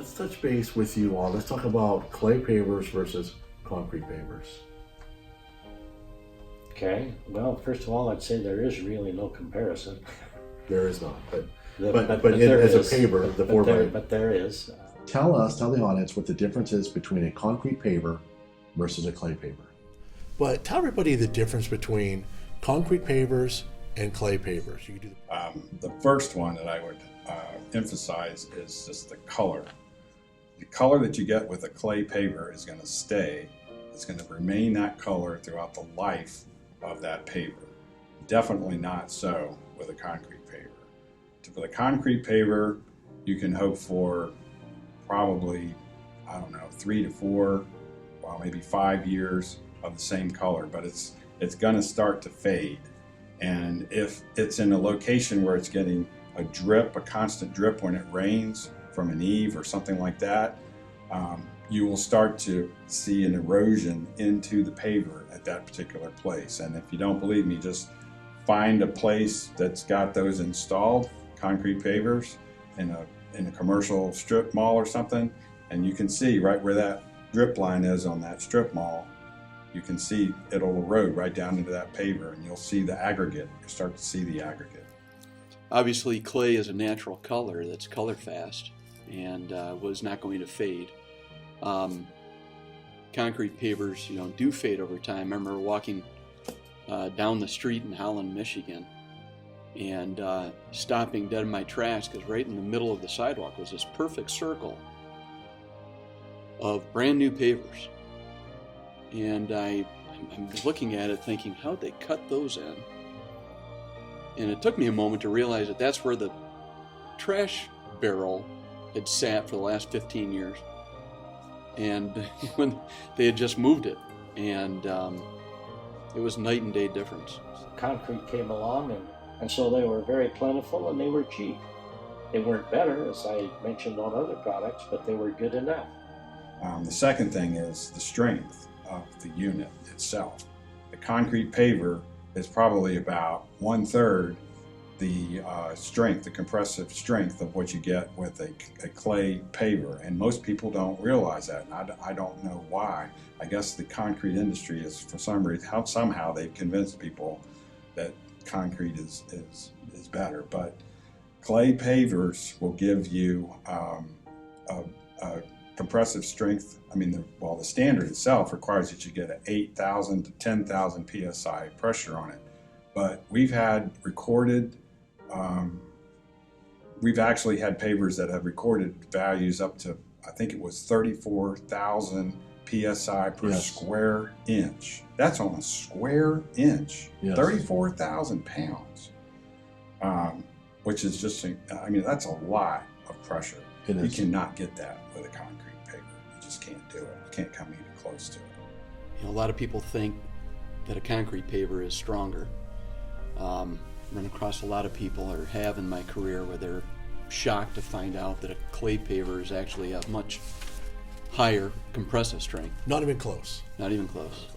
let's touch base with you on, let's talk about clay pavers versus concrete pavers. Okay, well, first of all, I'd say there is really no comparison. There is not, but there as a is. paver, the four by. But there is. Tell the audience what the difference is between a concrete paver versus a clay paver. But tell everybody the difference between concrete pavers and clay pavers. You can do the first one that I would emphasize is just the color. The color that you get with a clay paver is going to stay. It's going to remain that color throughout the life of that paver. Definitely not so with a concrete paver. With a concrete paver, you can hope for probably, 3 to 4, well, maybe 5 years of the same color, but it's going to start to fade. And if it's in a location where it's getting a constant drip when it rains from an eave or something like that, you will start to see an erosion into the paver at that particular place. And if you don't believe me, just find a place that's got those installed, concrete pavers, in a commercial strip mall or something, and you can see right where that drip line is on that strip mall. You can see it'll erode right down into that paver, and you'll see the aggregate. You start to see the aggregate. Obviously, clay is a natural color that's color fast and was not going to fade. Concrete pavers, do fade over time. I remember walking down the street in Holland, Michigan, and stopping dead in my tracks because right in the middle of the sidewalk was this perfect circle of brand new pavers. And I'm looking at it thinking, how'd they cut those in? And it took me a moment to realize that that's where the trash barrel had sat for the last 15 years. And when they had just moved it, and it was night and day difference. Concrete came along, and so they were very plentiful and they were cheap. They weren't better, as I mentioned on other products, but they were good enough. The second thing is the strength of the unit itself. The concrete paver is probably about 1/3 the strength, the compressive strength of what you get with a clay paver, and most people don't realize that, and I don't know why. I guess the concrete industry is, for some reason, somehow they've convinced people that concrete is better, but clay pavers will give you a compressive strength. The standard itself requires that you get an 8,000 to 10,000 psi pressure on it, but we've actually had pavers that have recorded values up to, I think it was 34,000 psi per square inch. That's on a square inch. Yes. 34,000 pounds, which is just, that's a lot of pressure. You cannot get that with a concrete paver. You just can't do it. You can't come even close to it. A lot of people think that a concrete paver is stronger. Run across a lot of people, or have in my career, where they're shocked to find out that a clay paver is actually a much higher compressive strength. Not even close. Not even close.